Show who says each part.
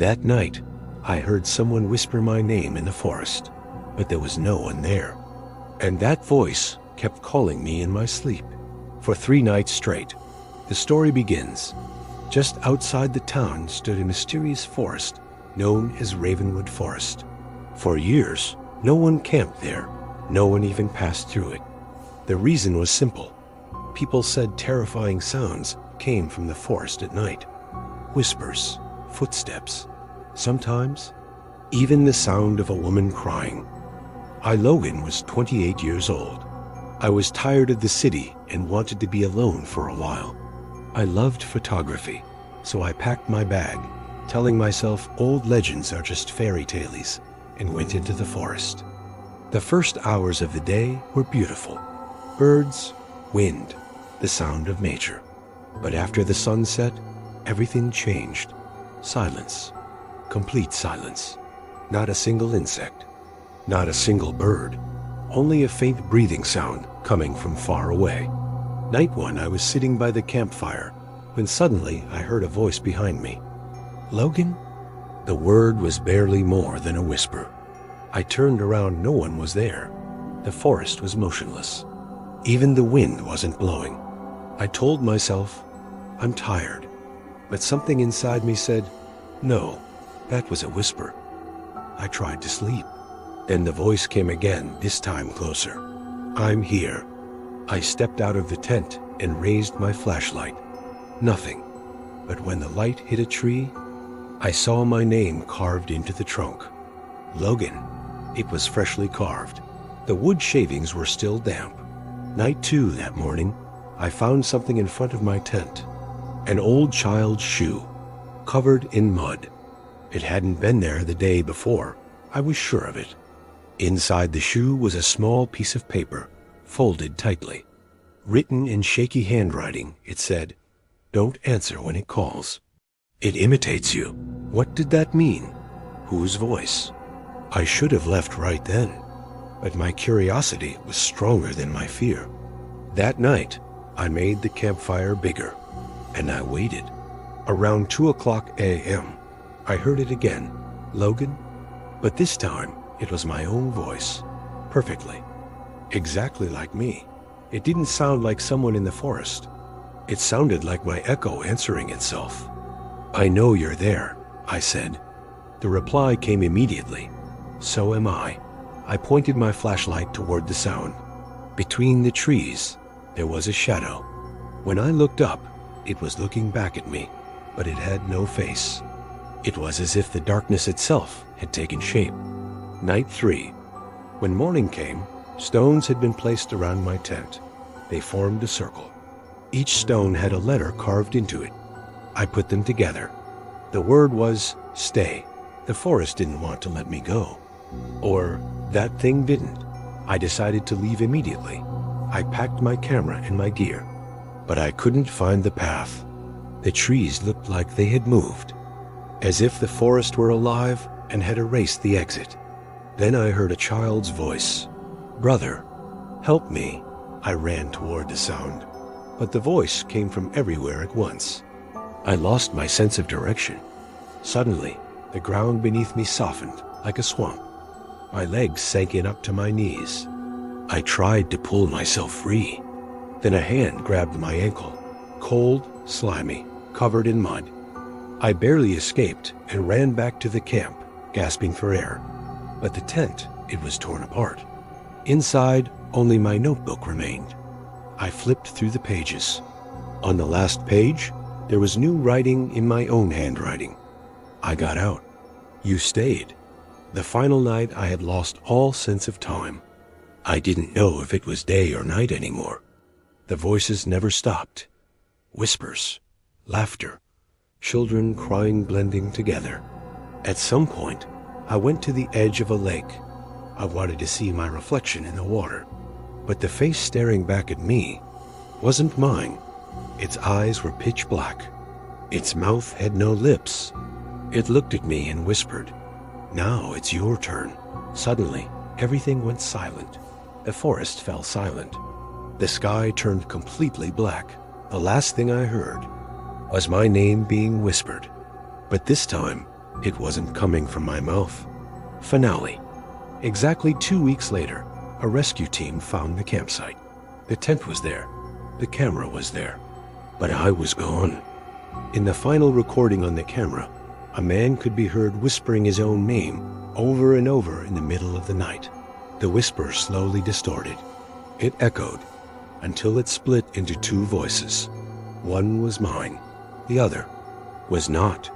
Speaker 1: That night, I heard someone whisper my name in the forest, but there was no one there. And that voice kept calling me in my sleep. For 3 nights straight. The story begins. Just outside the town stood a mysterious forest known as Ravenwood Forest. For years, no one camped there. No one even passed through it. The reason was simple. People said terrifying sounds came from the forest at night. Whispers, footsteps, sometimes even the sound of a woman crying. Logan was 28 years old. I was tired of the city and wanted to be alone for a while. I loved photography, so I packed my bag, telling myself old legends are just fairy tales, and went into the forest. The first hours of the day were beautiful. Birds, wind, the sound of nature. But after the sun set, everything changed. Silence. Complete silence. Not a single insect. Not a single bird. Only a faint breathing sound coming from far away. Night one, I was sitting by the campfire when suddenly I heard a voice behind me. "Logan?" The word was barely more than a whisper. I turned around, no one was there. The forest was motionless. Even the wind wasn't blowing. I told myself, I'm tired. But something inside me said, no, that was a whisper. I tried to sleep. Then the voice came again, this time closer. I'm here. I stepped out of the tent and raised my flashlight. Nothing. But when the light hit a tree, I saw my name carved into the trunk. Logan. It was freshly carved. The wood shavings were still damp. Night 2 that morning, I found something in front of my tent. An old child's shoe, covered in mud. It hadn't been there the day before. I was sure of it. Inside the shoe was a small piece of paper, folded tightly. Written in shaky handwriting, it said, "Don't answer when it calls. It imitates you." What did that mean? Whose voice? I should have left right then, but my curiosity was stronger than my fear. That night, I made the campfire bigger, and I waited. Around 2:00 a.m., I heard it again, "Logan?" But this time, it was my own voice, perfectly. Exactly like me. It didn't sound like someone in the forest. It sounded like my echo answering itself. "I know you're there," I said. The reply came immediately. "So am I." I pointed my flashlight toward the sound. Between the trees, there was a shadow. When I looked up, it was looking back at me, but it had no face. It was as if the darkness itself had taken shape. Night 3. When morning came, stones had been placed around my tent. They formed a circle. Each stone had a letter carved into it. I put them together. The word was, "Stay." The forest didn't want to let me go. Or, that thing didn't. I decided to leave immediately. I packed my camera and my gear. But I couldn't find the path. The trees looked like they had moved, as if the forest were alive and had erased the exit. Then I heard a child's voice. "Brother, help me." I ran toward the sound, but the voice came from everywhere at once. I lost my sense of direction. Suddenly, the ground beneath me softened like a swamp. My legs sank in up to my knees. I tried to pull myself free. Then a hand grabbed my ankle, cold, slimy, covered in mud. I barely escaped and ran back to the camp, gasping for air. But the tent, it was torn apart. Inside, only my notebook remained. I flipped through the pages. On the last page, there was new writing in my own handwriting. I got out. You stayed. The final night, I had lost all sense of time. I didn't know if it was day or night anymore. The voices never stopped. Whispers, laughter, children crying blending together. At some point, I went to the edge of a lake. I wanted to see my reflection in the water. But the face staring back at me wasn't mine. Its eyes were pitch black. Its mouth had no lips. It looked at me and whispered, "Now it's your turn." Suddenly, everything went silent. The forest fell silent. The sky turned completely black. The last thing I heard was my name being whispered. But this time, It wasn't coming from my mouth. Finale. Exactly 2 weeks later, a rescue team found the campsite. The tent was there. The camera was there. But I was gone. In the final recording on the camera, a man could be heard whispering his own name over and over in the middle of the night. The whisper slowly distorted. It echoed until it split into two voices. One was mine. The other was not.